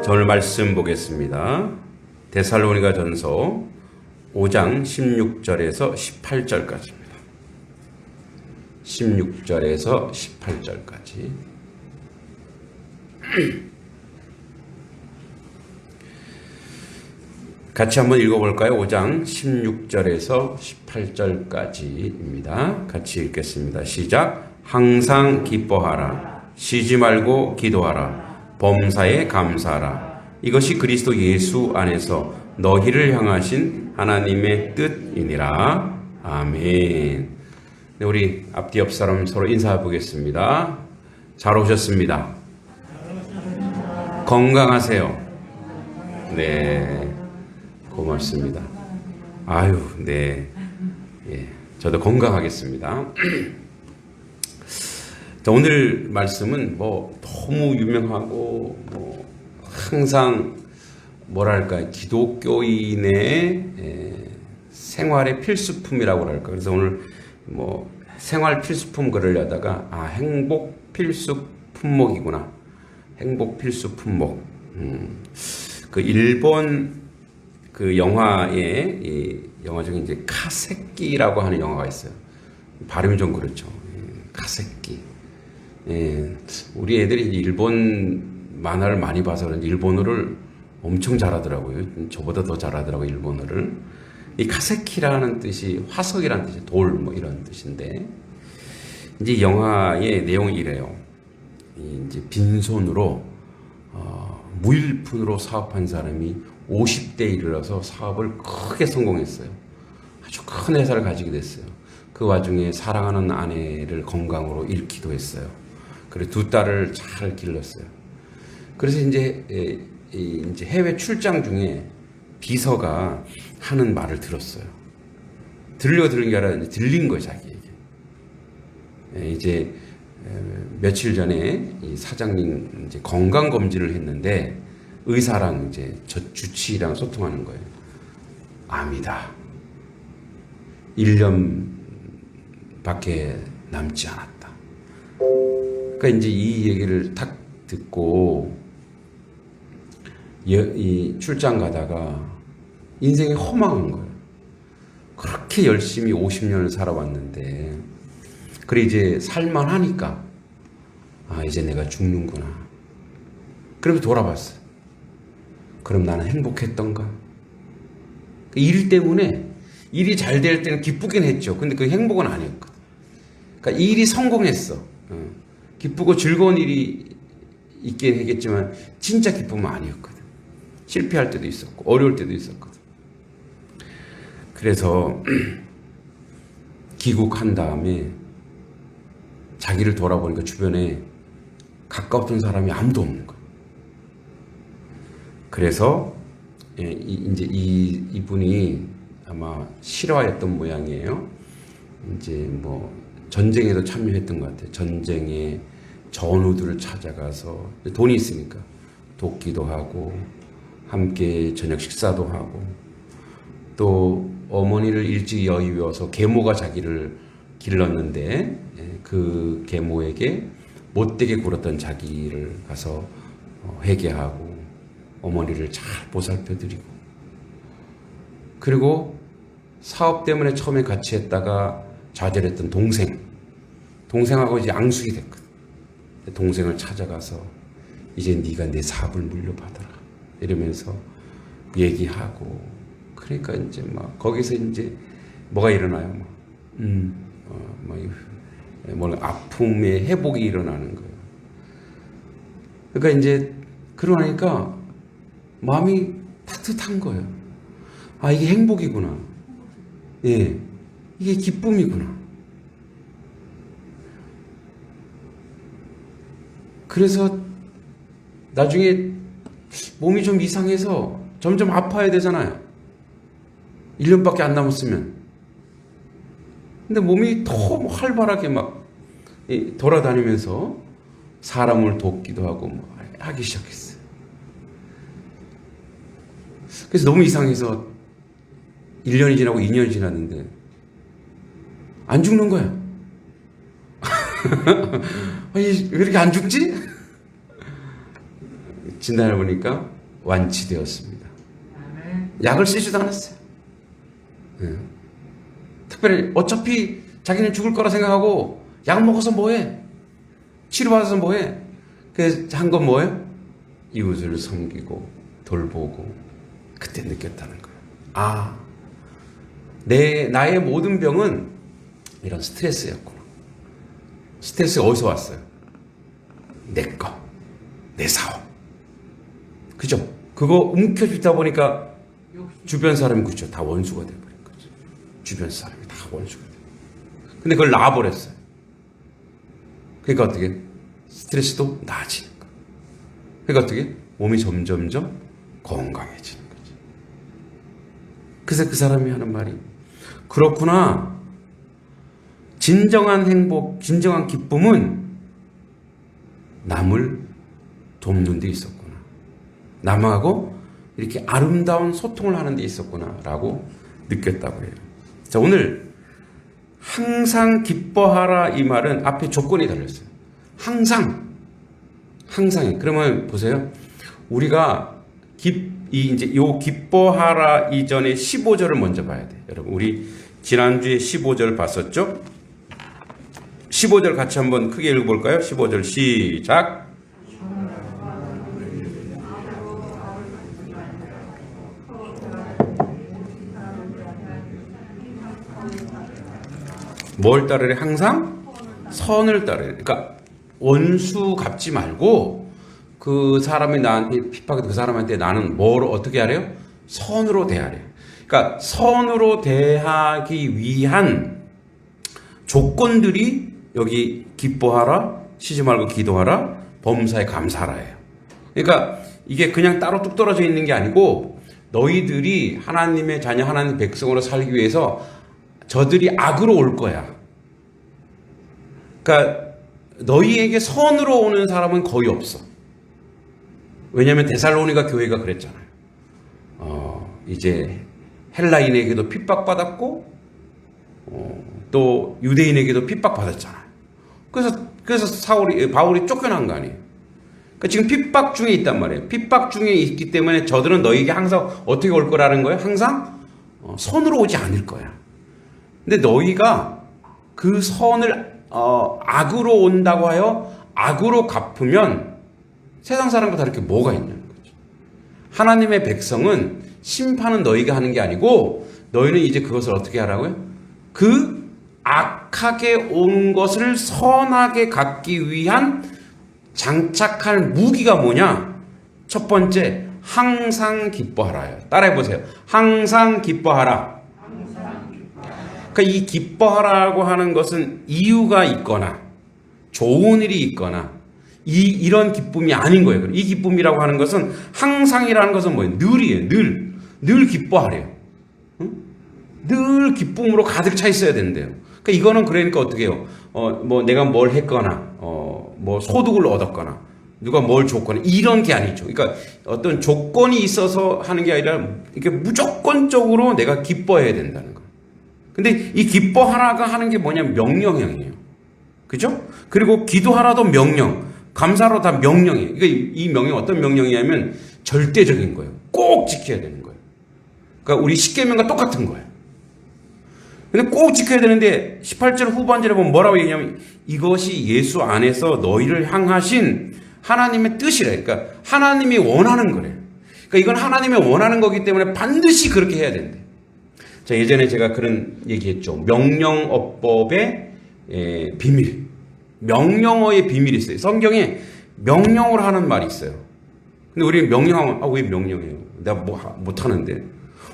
자, 오늘 말씀 보겠습니다. 데살로니가 전서 5장 16절에서 18절까지입니다. 16절에서 18절까지. 같이 한번 읽어볼까요? 5장 16절에서 18절까지입니다. 같이 읽겠습니다. 시작. 항상 기뻐하라. 쉬지 말고 기도하라. 범사에 감사하라. 이것이 그리스도 예수 안에서 너희를 향하신 하나님의 뜻이니라. 아멘. 네, 우리 앞뒤 옆 사람 서로 인사해 보겠습니다. 잘 오셨습니다. 건강하세요. 네. 고맙습니다. 아유, 네. 예, 저도 건강하겠습니다. 자, 오늘 말씀은 너무 유명하고 항상 뭐랄까 기독교인의 생활의 필수품이라고 할까. 그래서 오늘 생활 필수품 그러려다가 행복 필수 품목이구나. 행복 필수 품목. 그 일본 그 영화에 영화 중에 이제 카세키라고 하는 영화가 있어요. 발음이 좀 그렇죠. 카세키. 우리 애들이 일본 만화를 많이 봐서 그런지 일본어를 엄청 잘하더라고요. 저보다 더 잘하더라고요, 일본어를. 이 카세키라는 뜻이 화석이라는 뜻이 돌 이런 뜻인데, 이제 영화의 내용이 이래요. 이제 빈손으로 무일푼으로 사업한 사람이 50대에 이르러서 사업을 크게 성공했어요. 아주 큰 회사를 가지게 됐어요. 그 와중에 사랑하는 아내를 건강으로 잃기도 했어요. 그리고 두 딸을 잘 길렀어요. 그래서 이제 해외 출장 중에 비서가 하는 말을 들었어요. 들으려고 들은 게 아니라 들린 거예요, 자기에게. 이제 며칠 전에 이 사장님 이제 건강 검진을 했는데 의사랑 이제 주치의랑 소통하는 거예요. 암이다. 1년밖에 남지 않았다. 그러니까 이제 이 얘기를 딱 듣고 이 출장 가다가 인생이 허망한 거예요. 그렇게 열심히 50년을 살아왔는데, 그래 이제 살만하니까 이제 내가 죽는구나. 그러면서 돌아봤어요. 그럼 나는 행복했던가? 일 때문에 일이 잘 될 때는 기쁘긴 했죠. 근데 그 행복은 아니었거든. 그러니까 일이 성공했어. 기쁘고 즐거운 일이 있긴 하겠지만 진짜 기쁨은 아니었거든. 실패할 때도 있었고 어려울 때도 있었거든. 그래서 귀국한 다음에 자기를 돌아보니까 주변에 가까웠던 사람이 아무도 없는 거야. 그래서 이제 이분이 아마 실화였던 모양이에요. 이제 전쟁에도 참여했던 것 같아요. 전쟁에 전우들을 찾아가서 돈이 있으니까 돕기도 하고 함께 저녁 식사도 하고, 또 어머니를 일찍 여의워서 계모가 자기를 길렀는데 그 계모에게 못되게 굴었던 자기를 가서 회개하고 어머니를 잘 보살펴드리고, 그리고 사업 때문에 처음에 같이 했다가 좌절했던 동생하고 이제 앙숙이 됐거든. 동생을 찾아가서 이제 네가 내 사업을 물려받아라 이러면서 얘기하고, 그러니까 이제 거기서 이제 뭐가 일어나요? 아픔의 회복이 일어나는 거예요. 그러니까 이제 그러니까 마음이 따뜻한 거예요. 이게 행복이구나. 예, 이게 기쁨이구나. 그래서 나중에 몸이 좀 이상해서 점점 아파야 되잖아요. 1년밖에 안 남았으면. 근데 몸이 너무 활발하게 돌아다니면서 사람을 돕기도 하고 하기 시작했어요. 그래서 너무 이상해서 1년이 지나고 2년이 지났는데 안 죽는 거야. 아니, 왜 이렇게 안 죽지? 진단해 보니까 완치되었습니다. 약을 쓰지도 않았어요. 예. 특별히 어차피 자기는 죽을 거라 생각하고 약 먹어서 뭐해? 치료받아서 뭐해? 그래서 한 건 뭐예요? 이웃을 섬기고 돌보고 그때 느꼈다는 거예요. 아, 나의 모든 병은 이런 스트레스였구나. 스트레스가 어디서 왔어요? 내 거, 내 사업. 그죠? 그거 움켜쥐다 보니까 주변 사람이 그죠? 다 원수가 돼버린 거죠. 주변 사람이 다 원수가 돼. 근데 그걸 놔버렸어요. 그러니까 어떻게? 스트레스도 나아지는 거. 그러니까 어떻게? 몸이 점점점 건강해지는 거죠. 그래서 그 사람이 하는 말이 그렇구나. 진정한 행복, 진정한 기쁨은 남을 돕는 데 있었구나. 남하고 이렇게 아름다운 소통을 하는 데 있었구나 라고 느꼈다고 해요. 자, 오늘 항상 기뻐하라 이 말은 앞에 조건이 달렸어요. 항상이. 그러면 보세요. 우리가 이제 요 기뻐하라 이전에 15절을 먼저 봐야 돼. 여러분, 우리 지난주에 15절 봤었죠? 15절 같이 한번 크게 읽어볼까요? 15절 시작. 뭘 따르래? 항상 선을 따르래. 그러니까 원수 갚지 말고 그 사람이 나한테 핍박해도 그 사람한테 나는 뭘 어떻게 하래요? 선으로 대하래. 그러니까 선으로 대하기 위한 조건들이 여기 기뻐하라, 쉬지 말고 기도하라, 범사에 감사하라예요. 그러니까 이게 그냥 따로 뚝 떨어져 있는 게 아니고 너희들이 하나님의 자녀, 하나님 백성으로 살기 위해서 저들이 악으로 올 거야. 그러니까 너희에게 선으로 오는 사람은 거의 없어. 왜냐하면 데살로니가 교회가 그랬잖아요. 이제 헬라인에게도 핍박받았고 또 유대인에게도 핍박받았잖아요. 그래서 바울이 쫓겨난 거 아니에요. 그러니까 지금 핍박 중에 있단 말이에요. 핍박 중에 있기 때문에 저들은 너희에게 항상 어떻게 올 거라는 거예요? 항상 선으로 오지 않을 거야. 근데 너희가 그 선을 악으로 온다고 하여 악으로 갚으면 세상 사람과 다르게 뭐가 있냐는 거죠. 하나님의 백성은 심판은 너희가 하는 게 아니고 너희는 이제 그것을 어떻게 하라고요? 그 악하게 온 것을 선하게 갚기 위한 장착할 무기가 뭐냐? 첫 번째, 항상 기뻐하라요. 따라해보세요. 항상 기뻐하라. 그러니까 이 기뻐하라고 하는 것은 이유가 있거나 좋은 일이 있거나 이런 기쁨이 아닌 거예요. 이 기쁨이라고 하는 것은 항상이라는 것은 뭐예요? 늘이에요. 늘 기뻐하래요. 응? 늘 기쁨으로 가득 차 있어야 된대요. 그러니까 이거는 그러니까 어떻게 해요? 뭐 내가 뭘 했거나 뭐 소득을 얻었거나 누가 뭘 줬거나 이런 게 아니죠. 그러니까 어떤 조건이 있어서 하는 게 아니라 이렇게 무조건적으로 내가 기뻐해야 된다는 거예요. 근데 이 기뻐하라가 하는 게 뭐냐면 명령형이에요. 그죠? 그리고 기도하라도 명령, 감사로 다 명령이에요. 그러니까 이 명령 어떤 명령이냐면 절대적인 거예요. 꼭 지켜야 되는 거예요. 그러니까 우리 십계명과 똑같은 거예요. 근데 꼭 지켜야 되는데 18절 후반절에 보면 뭐라고 얘기하냐면 이것이 예수 안에서 너희를 향하신 하나님의 뜻이래. 그러니까 하나님이 원하는 거래. 그러니까 이건 하나님이 원하는 거기 때문에 반드시 그렇게 해야 된대. 자, 예전에 제가 그런 얘기했죠. 명령어법의 비밀. 명령어의 비밀이 있어요. 성경에 명령을 하는 말이 있어요. 근데 우리 명령하면 왜 명령해요? 내가 뭐 못하는데.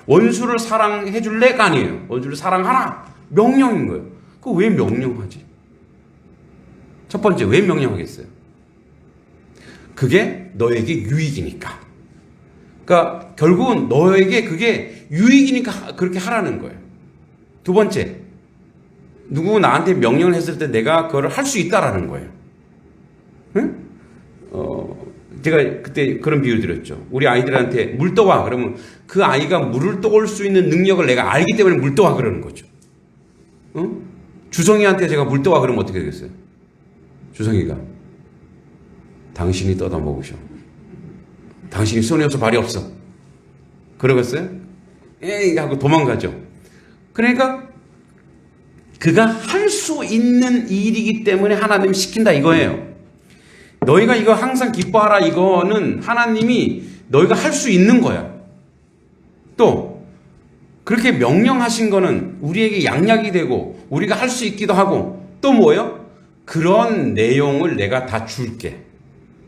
원수를 사랑해 줄래가 아니에요. 원수를 사랑하라. 명령인 거예요. 그거 왜 명령하지? 첫 번째, 왜 명령하겠어요? 그게 너에게 유익이니까. 그러니까 결국은 너에게 그게 유익이니까 그렇게 하라는 거예요. 두 번째, 누구 나한테 명령을 했을 때 내가 그걸 할 수 있다라는 거예요. 응? 제가 그때 그런 비유 드렸죠. 우리 아이들한테 물 떠와 그러면 그 아이가 물을 떠올 수 있는 능력을 내가 알기 때문에 물 떠와 그러는 거죠. 주성이한테 제가 물 떠와 그러면 어떻게 되겠어요? 주성이가 당신이 떠다 먹으셔. 당신이 손이 없어 발이 없어. 그러겠어요? 에이 하고 도망가죠. 그러니까 그가 할 수 있는 일이기 때문에 하나님이 시킨다 이거예요. 너희가 이거 항상 기뻐하라 이거는 하나님이 너희가 할 수 있는 거야. 또 그렇게 명령하신 거는 우리에게 양약이 되고 우리가 할 수 있기도 하고 또 뭐예요? 그런 내용을 내가 다 줄게.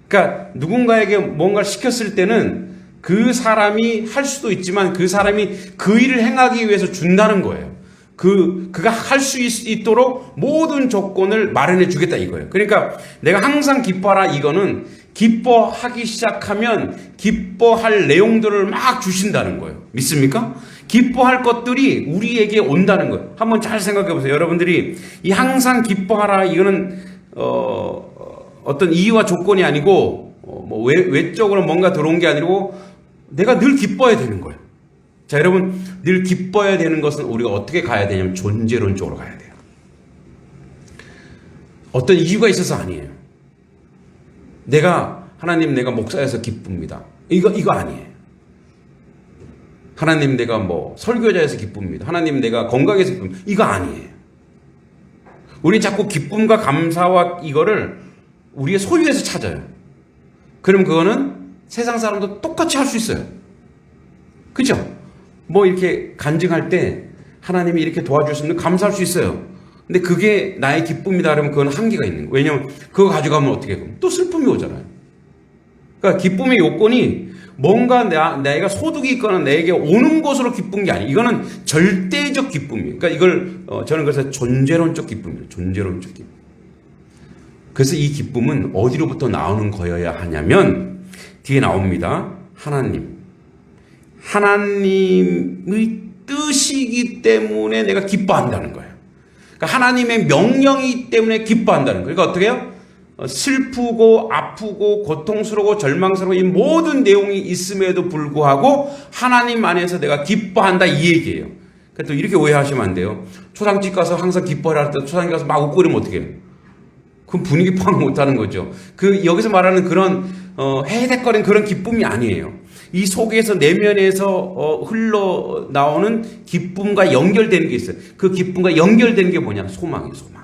그러니까 누군가에게 뭔가를 시켰을 때는 그 사람이 할 수도 있지만 그 사람이 그 일을 행하기 위해서 준다는 거예요. 그가 할 수 있도록 모든 조건을 마련해 주겠다 이거예요. 그러니까 내가 항상 기뻐하라 이거는 기뻐하기 시작하면 기뻐할 내용들을 막 주신다는 거예요. 믿습니까? 기뻐할 것들이 우리에게 온다는 거예요. 한번 잘 생각해 보세요. 여러분들이 이 항상 기뻐하라 이거는 어떤 이유와 조건이 아니고 뭐 외적으로 뭔가 들어온 게 아니고 내가 늘 기뻐해야 되는 거예요. 자, 여러분 늘 기뻐해야 되는 것은 우리가 어떻게 가야 되냐면 존재론적으로 가야 돼요. 어떤 이유가 있어서 아니에요. 하나님 내가 목사여서 기쁩니다. 이거 아니에요. 하나님 내가 뭐 설교자여서 기쁩니다. 하나님 내가 건강해서 기쁩니다. 이거 아니에요. 우리 자꾸 기쁨과 감사와 이거를 우리의 소유에서 찾아요. 그럼 그거는 세상 사람도 똑같이 할 수 있어요. 그죠? 뭐 이렇게 간증할 때 하나님이 이렇게 도와주시면 감사할 수 있어요. 근데 그게 나의 기쁨이다 그러면 그건 한계가 있는 거예요. 왜냐면 그거 가져가면 어떻게 해요? 또 슬픔이 오잖아요. 그러니까 기쁨의 요건이 뭔가 내가 소득이 있거나 내게 오는 것으로 기쁜 게 아니에요. 이거는 절대적 기쁨이에요. 그러니까 이걸 저는 그래서 존재론적 기쁨이에요. 존재론적 기쁨. 그래서 이 기쁨은 어디로부터 나오는 거여야 하냐면 뒤에 나옵니다. 하나님의 뜻이기 때문에 내가 기뻐한다는 거예요. 그러니까 하나님의 명령이기 때문에 기뻐한다는 거예요. 그러니까 어떻게 해요? 슬프고 아프고 고통스러우고 절망스러워 이 모든 내용이 있음에도 불구하고 하나님 안에서 내가 기뻐한다 이 얘기예요. 그러니까 또 이렇게 오해하시면 안 돼요. 초상집 가서 항상 기뻐해라 할 때 초상집 가서 막 웃고 그러면 어떻게 해요? 그럼 분위기 파악 못하는 거죠. 여기서 말하는 그런 헤헤덕거리는 그런 기쁨이 아니에요. 이 속에서 내면에서 흘러나오는 기쁨과 연결되는 게 있어요. 그 기쁨과 연결되는 게 뭐냐? 소망이에요. 소망.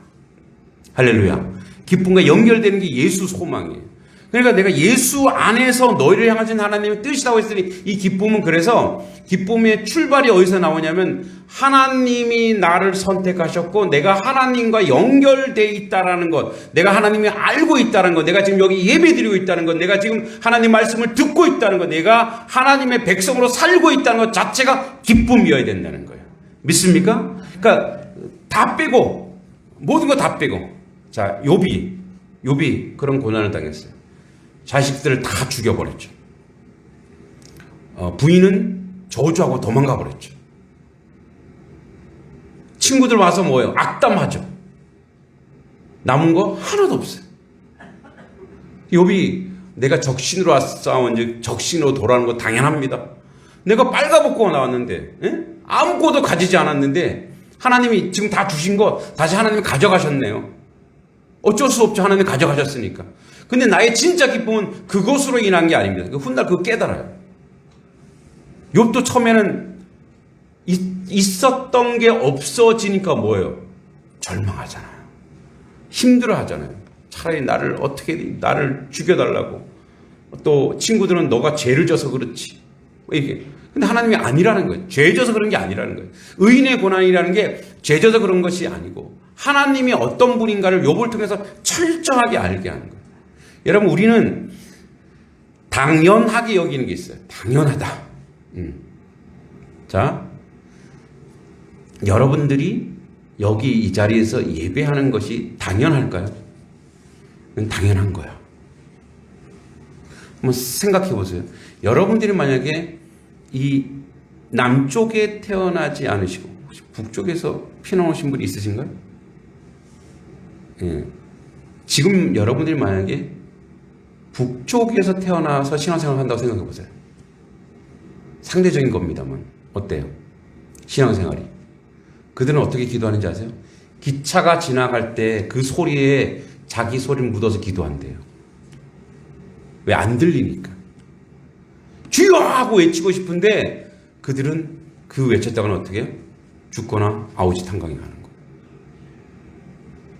할렐루야. 기쁨과 연결되는 게 예수 소망이에요. 그러니까 내가 예수 안에서 너희를 향하신 하나님의 뜻이라고 했으니 이 기쁨은 그래서 기쁨의 출발이 어디서 나오냐면 하나님이 나를 선택하셨고 내가 하나님과 연결되어 있다라는 것, 내가 하나님이 알고 있다는 것, 내가 지금 여기 예배드리고 있다는 것, 내가 지금 하나님 말씀을 듣고 있다는 것, 내가 하나님의 백성으로 살고 있다는 것 자체가 기쁨이어야 된다는 거예요. 믿습니까? 그러니까 다 빼고 모든 거 다 빼고 자 욥이 그런 고난을 당했어요. 자식들을 다 죽여버렸죠. 부인은 저주하고 도망가 버렸죠. 친구들 와서 뭐예요? 악담하죠. 남은 거 하나도 없어요. 욥이 내가 적신으로 싸운즉 적신으로 돌아오는 거 당연합니다. 내가 빨가벗고 나왔는데 아무것도 가지지 않았는데 하나님이 지금 다 주신 거 다시 하나님이 가져가셨네요. 어쩔 수 없죠. 하나님이 가져가셨으니까. 근데 나의 진짜 기쁨은 그것으로 인한 게 아닙니다. 훗날 그거 깨달아요. 욥도 처음에는 있었던 게 없어지니까 뭐예요? 절망하잖아요. 힘들어하잖아요. 차라리 나를 죽여달라고. 또 친구들은 너가 죄를 져서 그렇지. 이게. 근데 하나님이 아니라는 거예요. 죄 져서 그런 게 아니라는 거예요. 의인의 고난이라는 게 죄 져서 그런 것이 아니고 하나님이 어떤 분인가를 욥을 통해서 철저하게 알게 하는 거예요. 여러분 우리는 당연하게 여기는 게 있어요. 당연하다. 자, 여러분들이 여기 이 자리에서 예배하는 것이 당연할까요? 당연한 거야. 한번 생각해 보세요. 여러분들이 만약에 이 남쪽에 태어나지 않으시고 혹시 북쪽에서 피난오신 분이 있으신가요? 예. 지금 여러분들이 만약에 북쪽에서 태어나서 신앙생활을 한다고 생각해 보세요. 상대적인 겁니다만 어때요? 신앙생활이. 그들은 어떻게 기도하는지 아세요? 기차가 지나갈 때 그 소리에 자기 소리를 묻어서 기도한대요. 왜? 안 들리니까. 주여 하고 외치고 싶은데 그들은 그 외쳤다가는 어떻게 해요? 죽거나 아우지 탄광이 가는 거예요.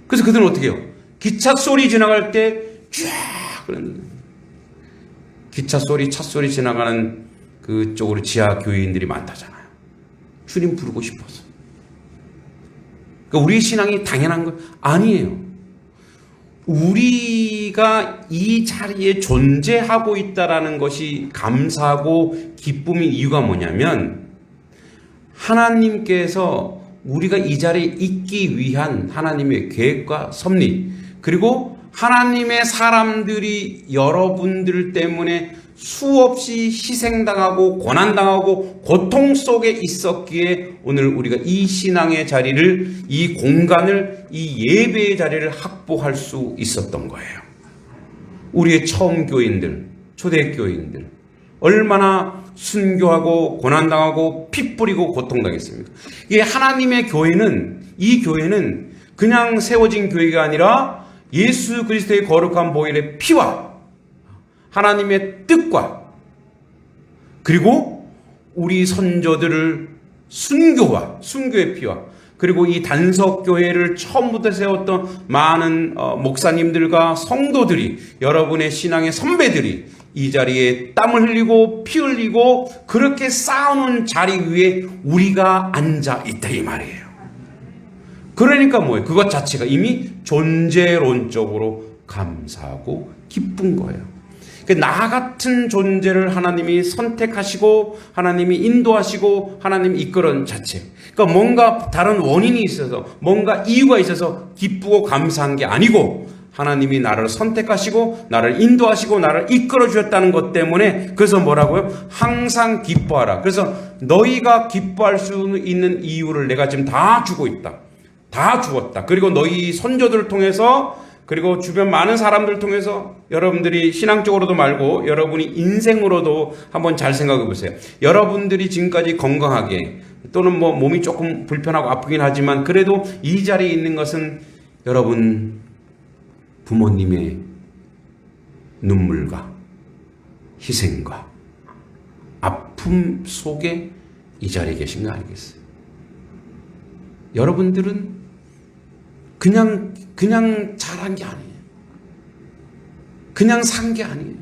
그래서 그들은 어떻게 해요? 기차 소리 지나갈 때 쫙 그러는 기차 소리, 차 소리 지나가는 그쪽으로 지하 교회인들이 많다잖아요. 주님 부르고 싶어서. 그러니까 우리 신앙이 당연한 거 아니에요. 우리가 이 자리에 존재하고 있다라는 것이 감사하고 기쁨인 이유가 뭐냐면 하나님께서 우리가 이 자리에 있기 위한 하나님의 계획과 섭리, 그리고 하나님의 사람들이 여러분들 때문에 수없이 희생당하고 고난당하고 고통 속에 있었기에 오늘 우리가 이 신앙의 자리를, 이 공간을, 이 예배의 자리를 확보할 수 있었던 거예요. 우리의 처음 교인들, 초대교인들 얼마나 순교하고 고난당하고 피 뿌리고 고통당했습니까? 이 하나님의 교회는, 이 교회는 그냥 세워진 교회가 아니라 예수 그리스도의 거룩한 보혈의 피와 하나님의 뜻과 그리고 우리 선조들을 순교의 피와 그리고 이 단석교회를 처음부터 세웠던 많은 목사님들과 성도들이, 여러분의 신앙의 선배들이 이 자리에 땀을 흘리고 피 흘리고 그렇게 쌓아놓은 자리 위에 우리가 앉아 있다 이 말이에요. 그러니까 뭐예요? 그것 자체가 이미 존재론적으로 감사하고 기쁜 거예요. 나 같은 존재를 하나님이 선택하시고 하나님이 인도하시고 하나님이 이끌은 자체. 그러니까 뭔가 다른 원인이 있어서, 뭔가 이유가 있어서 기쁘고 감사한 게 아니고 하나님이 나를 선택하시고 나를 인도하시고 나를 이끌어 주셨다는 것 때문에, 그래서 뭐라고요? 항상 기뻐하라. 그래서 너희가 기뻐할 수 있는 이유를 내가 지금 다 주고 있다. 다 주었다. 그리고 너희 선조들을 통해서, 그리고 주변 많은 사람들을 통해서, 여러분들이 신앙적으로도 말고 여러분이 인생으로도 한번 잘 생각해 보세요. 여러분들이 지금까지 건강하게, 또는 뭐 몸이 조금 불편하고 아프긴 하지만 그래도 이 자리에 있는 것은 여러분 부모님의 눈물과 희생과 아픔 속에 이 자리에 계신 거 아니겠어요? 여러분들은 그냥 잘한 게 아니에요. 그냥 산 게 아니에요.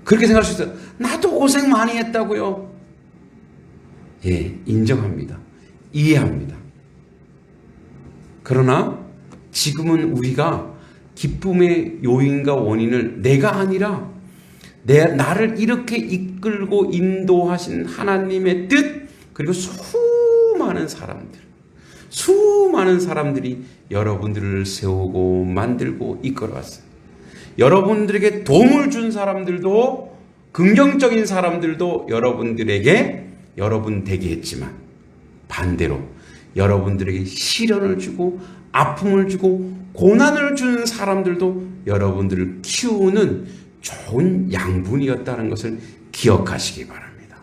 그렇게 생각할 수 있어요. 나도 고생 많이 했다고요. 예, 인정합니다. 이해합니다. 그러나 지금은 우리가 기쁨의 요인과 원인을 내가 아니라 나를 이렇게 이끌고 인도하신 하나님의 뜻, 그리고 수많은 사람들이 여러분들을 세우고 만들고 이끌어왔어요. 여러분들에게 도움을 준 사람들도, 긍정적인 사람들도 여러분들에게 여러분 되게 했지만, 반대로 여러분들에게 시련을 주고 아픔을 주고 고난을 주는 사람들도 여러분들을 키우는 좋은 양분이었다는 것을 기억하시기 바랍니다.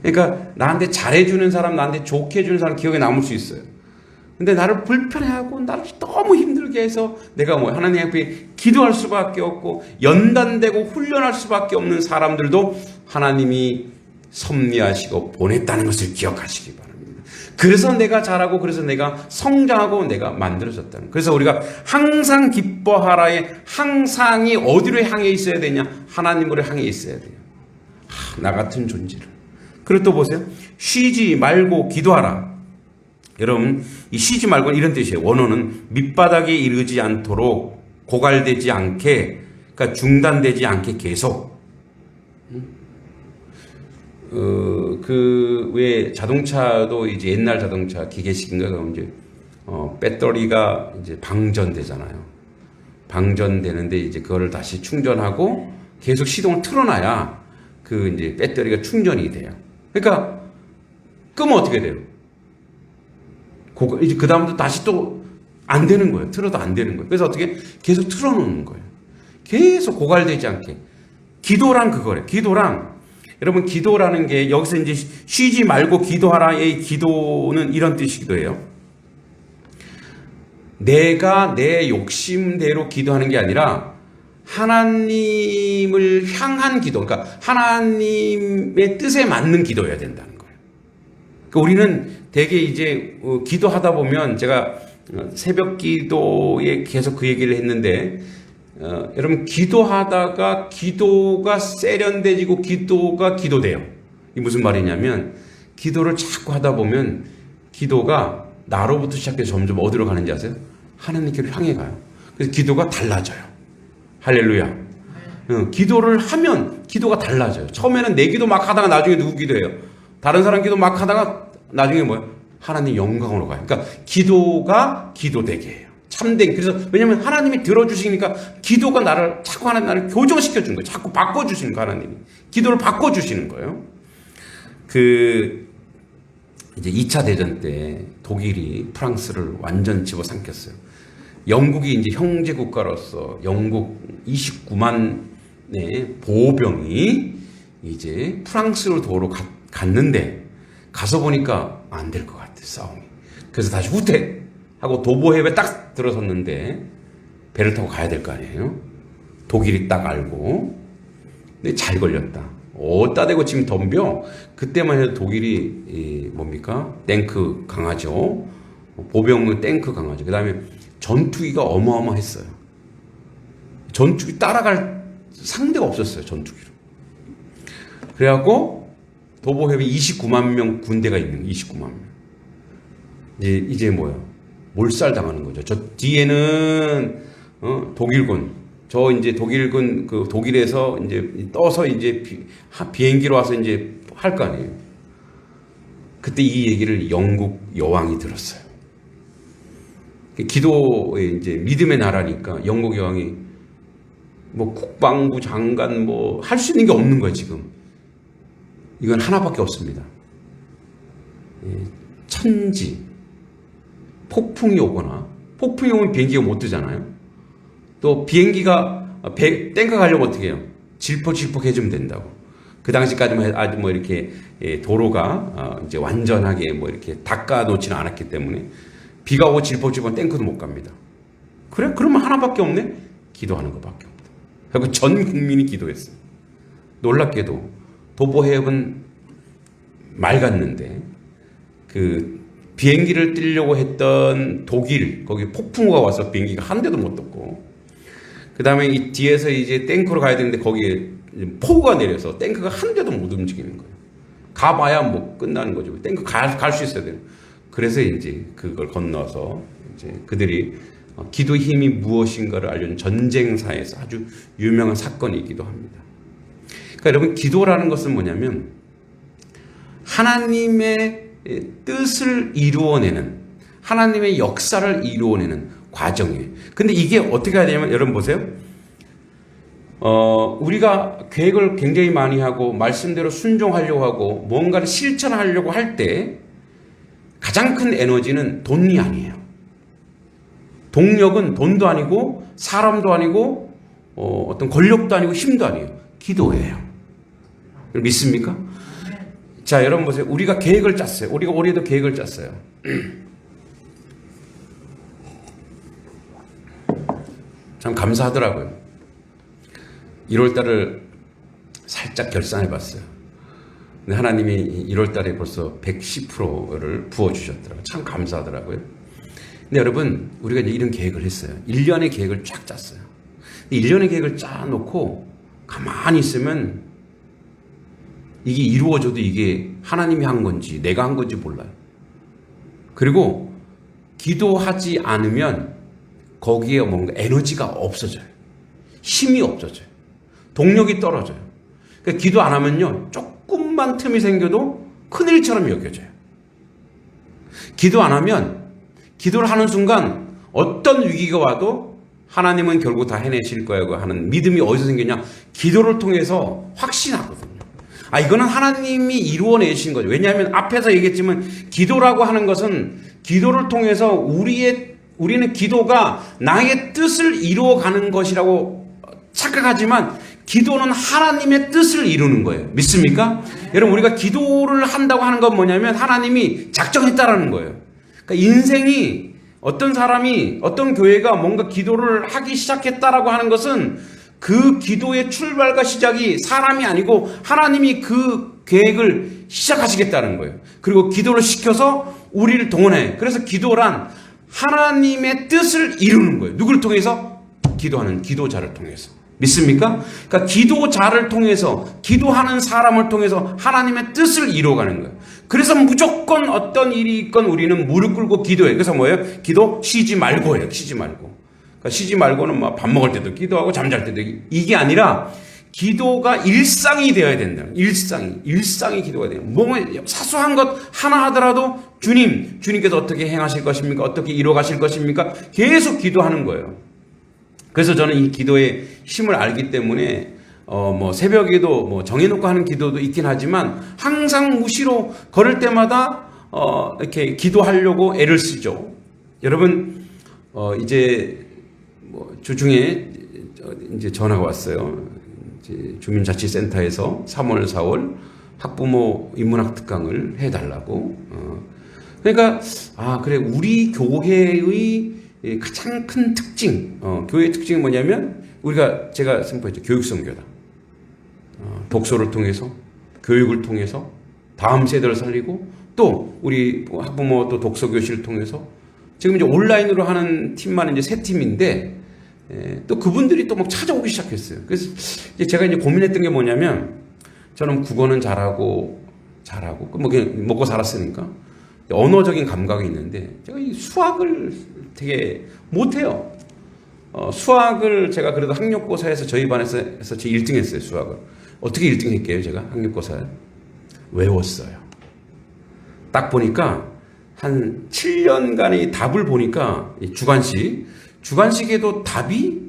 그러니까 나한테 잘해주는 사람, 나한테 좋게 해주는 사람 기억에 남을 수 있어요. 근데 나를 불편해하고 나를 너무 힘들게 해서 내가 하나님 앞에 기도할 수밖에 없고 연단되고 훈련할 수밖에 없는 사람들도 하나님이 섭리하시고 보냈다는 것을 기억하시기 바랍니다. 그래서 내가 잘하고, 그래서 내가 성장하고 내가 만들어졌다는. 그래서 우리가 항상 기뻐하라의 항상이 어디로 향해 있어야 되냐? 하나님으로 향해 있어야 돼요. 나 같은 존재를. 그리고 또 보세요. 쉬지 말고 기도하라. 여러분, 이 쉬지 말고는 이런 뜻이에요. 원어는 밑바닥에 이르지 않도록, 고갈되지 않게, 그러니까 중단되지 않게 계속. 왜 자동차도 이제 옛날 자동차 기계식인가 그러면 이제 배터리가 이제 방전되잖아요. 방전되는데 이제 그거를 다시 충전하고 계속 시동을 틀어놔야 그 이제 배터리가 충전이 돼요. 그러니까 끄면 어떻게 돼요? 이제 그 다음부터 다시 또 안 되는 거예요. 틀어도 안 되는 거예요. 그래서 어떻게 계속 틀어놓는 거예요. 계속 고갈되지 않게. 기도란 그거래요. 여러분, 기도라는 게 여기서 이제 쉬지 말고 기도하라의 기도는 이런 뜻이기도 해요. 내가 내 욕심대로 기도하는 게 아니라 하나님을 향한 기도, 그러니까 하나님의 뜻에 맞는 기도여야 된다는 거예요. 그러니까 우리는 대개 이제 기도하다 보면 제가 새벽 기도에 계속 그 얘기를 했는데 여러분 기도하다가 기도가 세련돼지고 기도가 기도돼요. 이 무슨 말이냐면 기도를 자꾸 하다 보면 기도가 나로부터 시작해서 점점 어디로 가는지 아세요? 하나님께로 향해 가요. 그래서 기도가 달라져요. 할렐루야. 기도를 하면 기도가 달라져요. 처음에는 내 기도 막 하다가 나중에 누구 기도해요? 다른 사람 기도 막 하다가 나중에 뭐예요? 하나님 영광으로 가요. 그러니까 기도가 기도되게 해요. 참된. 그래서 왜냐하면 하나님이 들어주시니까 기도가 나를 자꾸 나를 교정시켜 주는 거예요. 자꾸 바꿔주시는 거예요. 하나님이 기도를 바꿔주시는 거예요. 이제 2차 대전 때 독일이 프랑스를 완전 집어삼켰어요. 영국이 이제 형제 국가로서 영국 29만의 보병이 이제 프랑스로 도로 갔는데 가서 보니까 안 될 것 같아, 싸움이. 그래서 다시 후퇴하고 도보해에 딱 들어섰는데 배를 타고 가야 될 거 아니에요. 독일이 딱 알고. 근데 잘 걸렸다. 어디다 대고 지금 덤벼. 그때만 해도 독일이 뭡니까? 탱크 강하죠. 보병은 탱크 강하죠. 그 다음에 전투기가 어마어마했어요. 전투기 따라갈 상대가 없었어요. 전투기로. 그래갖고 도보해에 29만 명 군대가 있는 거예요. 29만 명. 이제 뭐예요? 몰살당하는 거죠. 저 뒤에는 독일군. 저 이제 독일군 그 독일에서 이제 떠서 이제 비행기로 와서 이제 할 거 아니에요. 그때 이 얘기를 영국 여왕이 들었어요. 기도의 이제 믿음의 나라니까 영국 여왕이 뭐 국방부 장관 뭐 할 수 있는 게 없는 거예요, 지금. 이건 하나밖에 없습니다. 천지 폭풍이 오거나 폭풍이 오면 비행기가 못 뜨잖아요. 또 비행기가 땡겨 가려고 어떻게 해요? 질퍽질퍽 해주면 된다고. 그 당시까지만 아주 뭐 이렇게 도로가 이제 완전하게 뭐 이렇게 닦아 놓지는 않았기 때문에 비가 오고 질퍽질퍽 땡크도 못 갑니다. 그래? 그러면 하나밖에 없네? 기도하는 것밖에 없다. 그리고 전 국민이 기도했어요. 놀랍게도 도보해협은 맑았는데 그 비행기를 띄려고 했던 독일 거기 폭풍우가 와서 비행기가 한 대도 못 떴고 그 다음에 이 뒤에서 이제 탱크로 가야 되는데 거기에 폭우가 내려서 탱크가 한 대도 못 움직이는 거예요. 가봐야 뭐 끝나는 거죠. 탱크 갈 수 있어야 돼요. 그래서 이제 그걸 건너서 이제 그들이 기도의 힘이 무엇인가를 알려준 전쟁사에서 아주 유명한 사건이기도 합니다. 그러니까 여러분 기도라는 것은 뭐냐면 하나님의 뜻을 이루어내는 하나님의 역사를 이루어내는 과정이에요. 근데 이게 어떻게 해야 되냐면 여러분 보세요. 우리가 계획을 굉장히 많이 하고 말씀대로 순종하려고 하고 뭔가를 실천하려고 할 때 가장 큰 에너지는 돈이 아니에요. 동력은 돈도 아니고 사람도 아니고 어떤 권력도 아니고 힘도 아니에요. 기도예요. 믿습니까? 자, 여러분 보세요. 우리가 계획을 짰어요. 우리가 올해도 계획을 짰어요. 참 감사하더라고요. 1월달을 살짝 결산해 봤어요. 근데 하나님이 1월달에 벌써 110%를 부어주셨더라고요. 참 감사하더라고요. 근데 여러분, 우리가 이제 이런 계획을 했어요. 1년의 계획을 쫙 짰어요. 1년의 계획을 짜놓고 가만히 있으면 이게 이루어져도 이게 하나님이 한 건지 내가 한 건지 몰라요. 그리고 기도하지 않으면 거기에 뭔가 에너지가 없어져요. 힘이 없어져요. 동력이 떨어져요. 그러니까 기도 안 하면요. 조금만 틈이 생겨도 큰일처럼 여겨져요. 기도 안 하면 기도를 하는 순간 어떤 위기가 와도 하나님은 결국 다 해내실 거라고 하는 믿음이 어디서 생겼냐? 기도를 통해서 확신하거든요. 이거는 하나님이 이루어내신 거죠. 왜냐하면 앞에서 얘기했지만 기도라고 하는 것은 기도를 통해서 우리는 기도가 나의 뜻을 이루어가는 것이라고 착각하지만 기도는 하나님의 뜻을 이루는 거예요. 믿습니까? 여러분 우리가 기도를 한다고 하는 건 뭐냐면 하나님이 작정했다라는 거예요. 그러니까 인생이 어떤 사람이 어떤 교회가 뭔가 기도를 하기 시작했다라고 하는 것은 그 기도의 출발과 시작이 사람이 아니고 하나님이 그 계획을 시작하시겠다는 거예요. 그리고 기도를 시켜서 우리를 동원해. 그래서 기도란 하나님의 뜻을 이루는 거예요. 누굴 통해서? 기도하는 기도자를 통해서. 믿습니까? 그러니까 기도자를 통해서, 기도하는 사람을 통해서 하나님의 뜻을 이루어가는 거예요. 그래서 무조건 어떤 일이 있건 우리는 무릎 꿇고 기도해. 그래서 뭐예요? 기도 쉬지 말고 해요. 쉬지 말고. 그러니까 쉬지 말고는 막 밥 먹을 때도 기도하고 잠잘 때도, 이게 아니라 기도가 일상이 되어야 된다. 일상이 기도가 돼요. 뭐 사소한 것 하나 하더라도 주님께서 어떻게 행하실 것입니까? 어떻게 이루어가실 것입니까? 계속 기도하는 거예요. 그래서 저는 이 기도의 힘을 알기 때문에 뭐 새벽에도 뭐 정해놓고 하는 기도도 있긴 하지만 항상 무시로 걸을 때마다 이렇게 기도하려고 애를 쓰죠. 여러분 이제 뭐 주중에 이제 전화가 왔어요. 이제 주민자치센터에서 3월, 4월 학부모 인문학 특강을 해달라고. 그러니까 그래, 우리 교회의 가장 큰 특징, 교회의 특징이 뭐냐면 제가 선포했죠. 교육선교다. 독서를 통해서, 교육을 통해서 다음 세대를 살리고, 또 우리 학부모 또 독서교실을 통해서 지금 이제 온라인으로 하는 팀만 이제 3팀인데 또 그분들이 또 막 찾아오기 시작했어요. 그래서 이제 제가 이제 고민했던 게 뭐냐면, 저는 국어는 잘하고 뭐 그냥 먹고 살았으니까 언어적인 감각이 있는데 제가 이 수학을 되게 못해요. 수학을 제가 그래도 학력고사에서 저희 반에서 제 1등 했어요. 수학을. 어떻게 1등 했게요? 제가 학력고사에 외웠어요. 딱 보니까 한 7년간의 답을 보니까 주관식에도 답이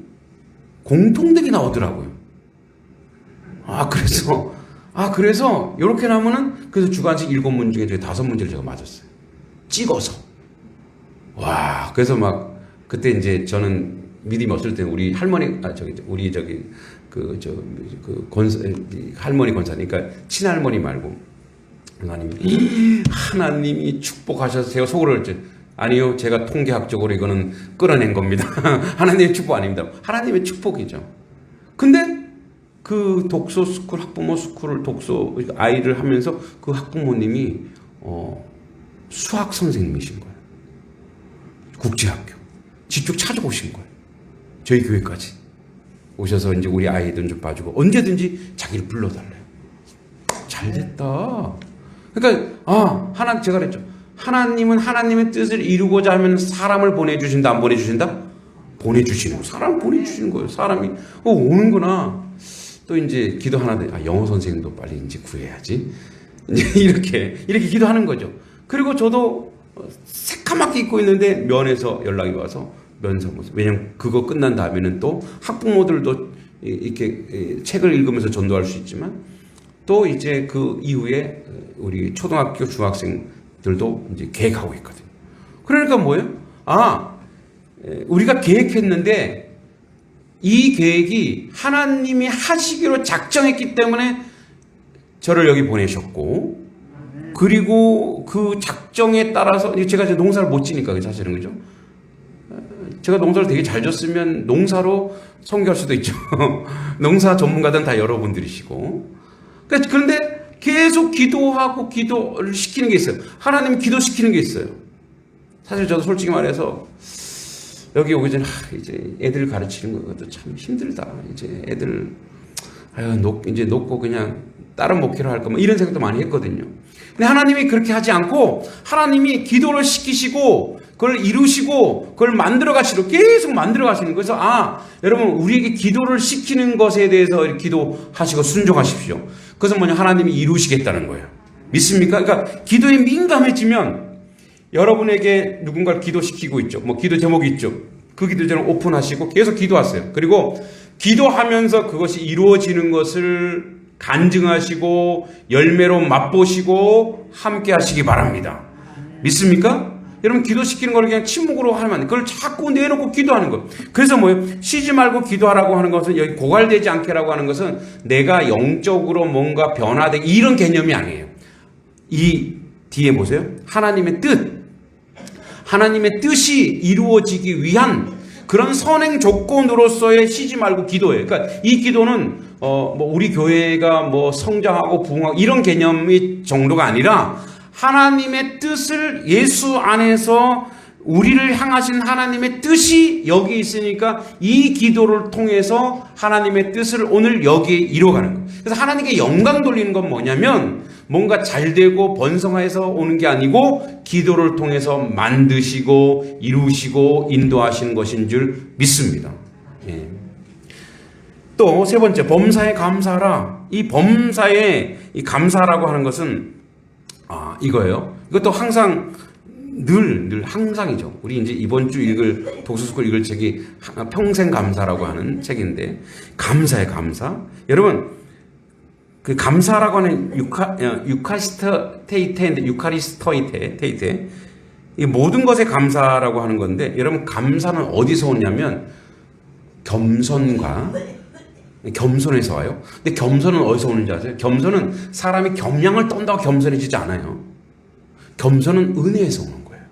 공통되게 나오더라고요. 그래서 이렇게 나오면은, 그래서 주관식 7문 중에 5문제를 제가 맞았어요. 찍어서. 와, 그래서 막 그때 이제 저는 믿음이 없을 때 우리 할머니, 할머니 권사님, 그러니까 친할머니 말고 하나님이 축복하셔서 제가 속으로 했죠. 아니요, 제가 통계학적으로 이거는 끌어낸 겁니다. 하나님의 축복 아닙니다. 하나님의 축복이죠. 근데 그 독서 스쿨, 학부모 스쿨을 아이를 하면서 그 학부모님이 수학 선생님이신 거예요. 국제학교. 직접 찾아오신 거예요. 저희 교회까지 오셔서 이제 우리 아이들 좀 봐주고 언제든지 자기를 불러달래요. 잘 됐다. 그러니까 제가 그랬죠. 하나님은 하나님의 뜻을 이루고자 하면 사람을 보내주신다, 안 보내주신다? 보내주시는 거예요. 사람 보내주시는 거예요. 사람이 오는구나. 또 이제 기도 하나 영어 선생님도 빨리 이제 구해야지. 이제 이렇게 기도하는 거죠. 그리고 저도 새까맣게 입고 있는데 면에서 연락이 와서 면사무소. 왜냐면 그거 끝난 다음에는 또 학부모들도 이렇게 책을 읽으면서 전도할 수 있지만, 또 이제 그 이후에 우리 초등학교 중학생들도 이제 계획하고 있거든요. 그러니까 뭐예요? 우리가 계획했는데 이 계획이 하나님이 하시기로 작정했기 때문에 저를 여기 보내셨고, 그리고 그 작정에 따라서 제가 이제 농사를 못 지니까 사실은, 그죠? 제가 농사를 되게 잘 졌으면 농사로 선교할 수도 있죠. 농사 전문가들은 다 여러분들이시고. 그런데 계속 기도하고 기도를 시키는 게 있어요. 하나님이 기도시키는 게 있어요. 사실 저도 솔직히 말해서 여기 오기 전에 이제 애들 가르치는 것도 참 힘들다. 이제 애들 이제 놓고 그냥 다른 목회로 할까 뭐 이런 생각도 많이 했거든요. 근데 하나님이 그렇게 하지 않고 하나님이 기도를 시키시고 그걸 이루시고 그걸 만들어 가시고 계속 만들어 가시는 거예요. 그래서 여러분, 우리에게 기도를 시키는 것에 대해서 기도하시고 순종하십시오. 그것은 뭐냐? 하나님이 이루시겠다는 거예요. 믿습니까? 그러니까 기도에 민감해지면 여러분에게 누군가를 기도시키고 있죠. 뭐 기도 제목이 있죠. 그 기도 제목 오픈하시고 계속 기도하세요. 그리고 기도하면서 그것이 이루어지는 것을 간증하시고 열매로 맛보시고 함께 하시기 바랍니다. 믿습니까? 여러분, 기도시키는 걸 그냥 침묵으로 하면 안 돼. 그걸 자꾸 내놓고 기도하는 거. 그래서 뭐예요? 쉬지 말고 기도하라고 하는 것은, 여기 고갈되지 않게라고 하는 것은 내가 영적으로 뭔가 변화되기 이런 개념이 아니에요. 이 뒤에 보세요. 하나님의 뜻이 이루어지기 위한 그런 선행 조건으로서의 쉬지 말고 기도예요. 그러니까 이 기도는 뭐 우리 교회가 뭐 성장하고 부흥하고 이런 개념의 정도가 아니라 하나님의 뜻을 예수 안에서 우리를 향하신 하나님의 뜻이 여기 있으니까 이 기도를 통해서 하나님의 뜻을 오늘 여기에 이루어가는 거예요. 그래서 하나님께 영광 돌리는 건 뭐냐면 뭔가 잘되고 번성해서 오는 게 아니고 기도를 통해서 만드시고 이루시고 인도하시는 것인 줄 믿습니다. 예. 또 세 번째, 범사에 감사하라. 이 범사에 이 감사라고 하는 것은 이거예요. 이것도 항상 늘 항상이죠. 우리 이제 이번 주 읽을 독서스쿨 읽을 책이 평생 감사라고 하는 책인데, 감사의 감사. 여러분, 그 감사라고 하는 유카리스토이테 이 모든 것에 감사라고 하는 건데, 여러분 감사는 어디서 오냐면 겸손에서 와요. 근데 겸손은 어디서 오는지 아세요? 겸손은 사람이 겸양을 떤다고 겸손해지지 않아요. 겸손은 은혜에서 오는 거예요.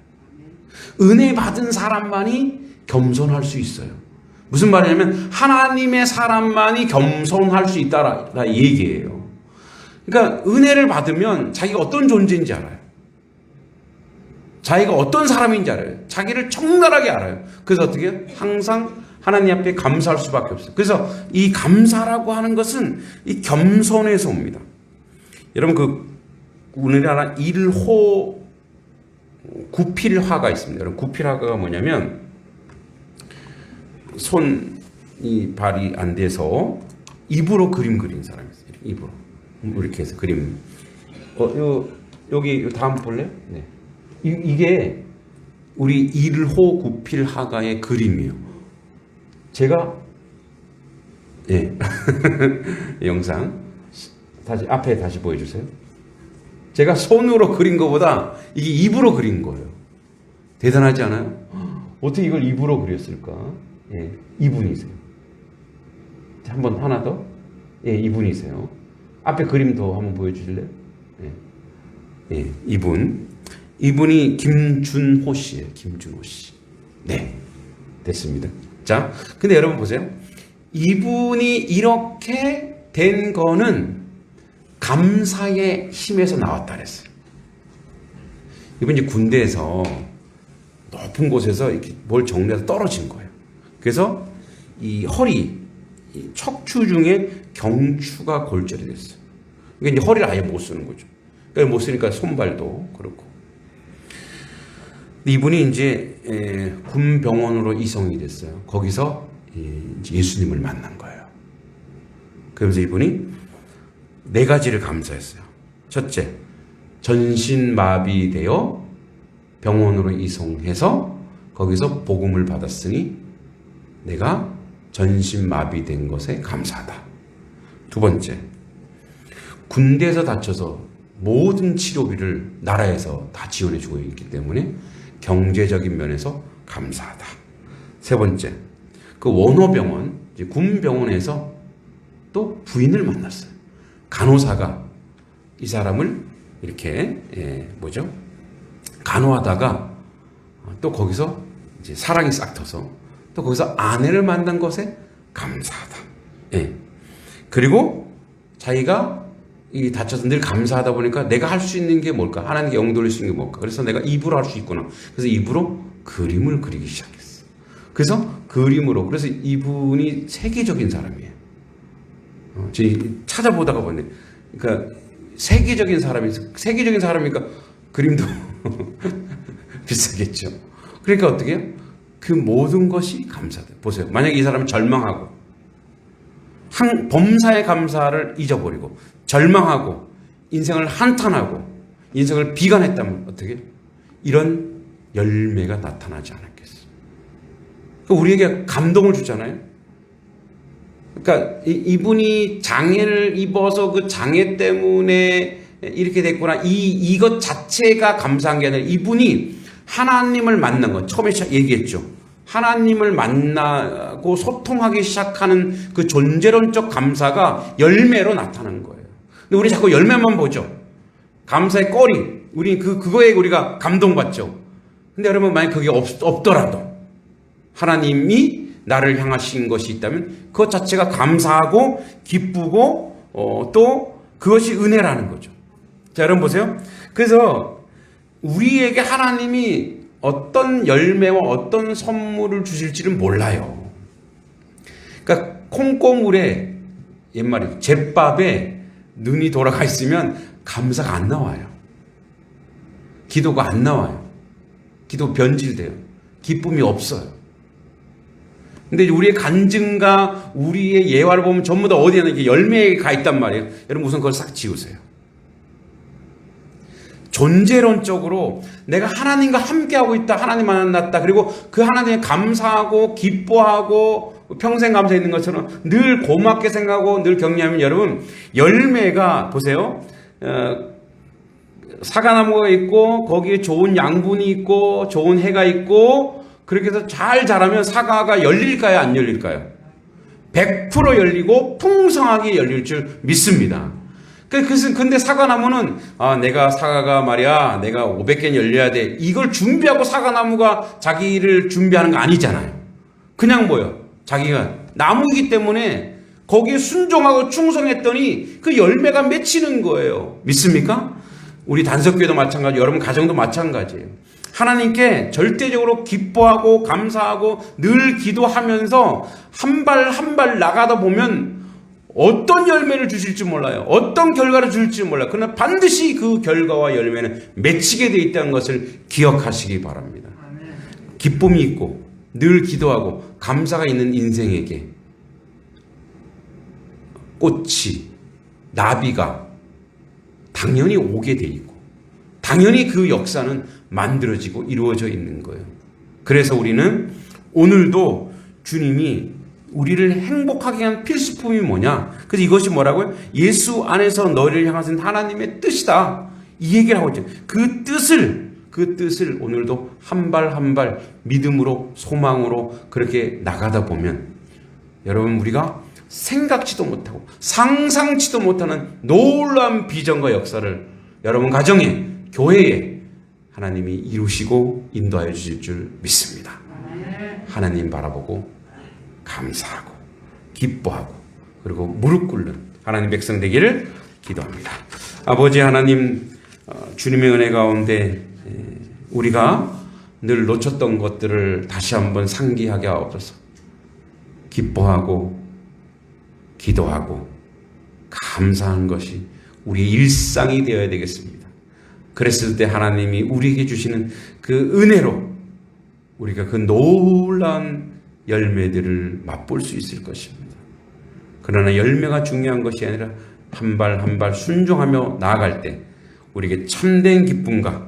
은혜 받은 사람만이 겸손할 수 있어요. 무슨 말이냐면 하나님의 사람만이 겸손할 수 있다라 얘기예요. 그러니까 은혜를 받으면 자기가 어떤 존재인지 알아요. 자기가 어떤 사람인지 알아요. 자기를 적나라하게 알아요. 그래서 어떻게 해요? 항상 하나님 앞에 감사할 수밖에 없어요. 그래서 이 감사라고 하는 것은 이 겸손에서 옵니다. 여러분 우리나라 일호 구필화가 있습니다. 여러분 구필화가 뭐냐면 손이 발이 안 돼서 입으로 그림 그린 사람이 있어요. 입으로 이렇게 해서 그림. 여기 다음 볼래요? 네. 이게 우리 일호 구필화가의 그림이에요. 제가 영상 앞에 다시 보여주세요. 제가 손으로 그린 것보다 이게 입으로 그린 거예요. 대단하지 않아요? 어떻게 이걸 입으로 그렸을까? 이분이세요. 한번 하나 더. 이분이세요. 앞에 그림도 한번 보여주실래요? 이분이 김준호 씨예요. 김준호 씨. 네, 됐습니다. 자, 근데 여러분 보세요. 이분이 이렇게 된 거는 감사의 힘에서 나왔다 그랬어요. 이분이 군대에서 높은 곳에서 이렇게 뭘 정리해서 떨어진 거예요. 그래서 이 허리, 이 척추 중에 경추가 골절이 됐어요. 그러니까 이제 허리를 아예 못 쓰는 거죠. 그러니까 못 쓰니까 손발도 그렇고. 이분이 이제 군병원으로 이송이 됐어요. 거기서 예수님을 만난 거예요. 그러면서 이분이 4가지를 감사했어요. 첫째, 전신마비되어 병원으로 이송해서 거기서 복음을 받았으니 내가 전신마비된 것에 감사하다. 두 번째, 군대에서 다쳐서 모든 치료비를 나라에서 다 지원해주고 있기 때문에 경제적인 면에서 감사하다. 세 번째, 그 원호병원, 군병원에서 또 부인을 만났어요. 간호사가 이 사람을 이렇게 간호하다가 또 거기서 이제 사랑이 싹 터서 또 거기서 아내를 만난 것에 감사하다. 그리고 자기가 이 다쳐서 늘 감사하다 보니까 내가 할 수 있는 게 뭘까? 하나님께 영 돌릴 수 있는 게 뭘까? 그래서 내가 입으로 할 수 있구나. 그래서 입으로 그림을 그리기 시작했어. 그래서 그림으로. 그래서 이분이 세계적인 사람이에요. 제가 찾아보다가 보네. 그러니까 세계적인 사람이니까 그림도 비싸겠죠. 그러니까 어떻게 해요? 그 모든 것이 감사다. 보세요. 만약에 이 사람은 절망하고 범사의 감사를 잊어버리고 절망하고 인생을 한탄하고 인생을 비관했다면 어떻게 이런 열매가 나타나지 않았겠어요. 우리에게 감동을 주잖아요. 그러니까 이분이 장애를 입어서 그 장애 때문에 이렇게 됐구나. 이것 자체가 감사한 게 아니라 이분이 하나님을 만난 것. 처음에 얘기했죠. 하나님을 만나고 소통하기 시작하는 그 존재론적 감사가 열매로 나타나는 거예요. 근데 우리 자꾸 열매만 보죠. 감사의 꼬리. 우리 그거에 우리가 감동받죠. 근데 여러분 만약 그게 없더라도 하나님이 나를 향하신 것이 있다면 그것 자체가 감사하고 기쁘고 또 그것이 은혜라는 거죠. 자, 여러분 보세요. 그래서 우리에게 하나님이 어떤 열매와 어떤 선물을 주실지는 몰라요. 그러니까 콩고물에 옛말에 잿밥에 눈이 돌아가 있으면 감사가 안 나와요. 기도가 안 나와요. 기도 변질돼요. 기쁨이 없어요. 근데 우리의 간증과 우리의 예화를 보면 전부 다 어디에나 이렇게 열매에 가 있단 말이에요. 여러분 우선 그걸 싹 지우세요. 존재론적으로 내가 하나님과 함께하고 있다. 하나님 만났다. 그리고 그 하나님에 감사하고 기뻐하고 평생 감사해 있는 것처럼 늘 고맙게 생각하고 늘 격려하면 여러분 열매가 보세요. 사과나무가 있고 거기에 좋은 양분이 있고 좋은 해가 있고 그렇게 해서 잘 자라면 사과가 열릴까요? 안 열릴까요? 100% 열리고 풍성하게 열릴 줄 믿습니다. 근데 사과나무는 내가 사과가 말이야 내가 500개는 열려야 돼 이걸 준비하고 사과나무가 자기를 준비하는 거 아니잖아요. 그냥 뭐요? 자기가 나무이기 때문에 거기에 순종하고 충성했더니 그 열매가 맺히는 거예요. 믿습니까? 우리 단석교회도 마찬가지고 여러분 가정도 마찬가지예요. 하나님께 절대적으로 기뻐하고 감사하고 늘 기도하면서 한 발 한 발 나가다 보면 어떤 열매를 주실지 몰라요. 어떤 결과를 주실지 몰라요. 그러나 반드시 그 결과와 열매는 맺히게 되어 있다는 것을 기억하시기 바랍니다. 기쁨이 있고 늘 기도하고 감사가 있는 인생에게 꽃이 나비가 당연히 오게 돼 있고 당연히 그 역사는 만들어지고 이루어져 있는 거예요. 그래서 우리는 오늘도 주님이 우리를 행복하게 한 필수품이 뭐냐? 그래서 이것이 뭐라고요? 예수 안에서 너를 향하신 하나님의 뜻이다. 이 얘기를 하고 있죠. 그 뜻을 오늘도 한 발 한 발 믿음으로 소망으로 그렇게 나가다 보면 여러분 우리가 생각지도 못하고 상상치도 못하는 놀라운 비전과 역사를 여러분 가정에 교회에 하나님이 이루시고 인도하여 주실 줄 믿습니다. 하나님 바라보고 감사하고 기뻐하고 그리고 무릎 꿇는 하나님 백성 되기를 기도합니다. 아버지 하나님 주님의 은혜 가운데 우리가 늘 놓쳤던 것들을 다시 한번 상기하게 하옵소서. 기뻐하고 기도하고 감사한 것이 우리의 일상이 되어야 되겠습니다. 그랬을 때 하나님이 우리에게 주시는 그 은혜로 우리가 그 놀라운 열매들을 맛볼 수 있을 것입니다. 그러나 열매가 중요한 것이 아니라 한 발 한 발 순종하며 나아갈 때 우리에게 참된 기쁨과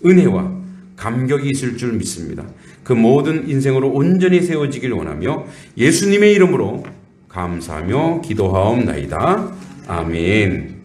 은혜와 감격이 있을 줄 믿습니다. 그 모든 인생으로 온전히 세워지길 원하며 예수님의 이름으로 감사하며 기도하옵나이다. 아멘.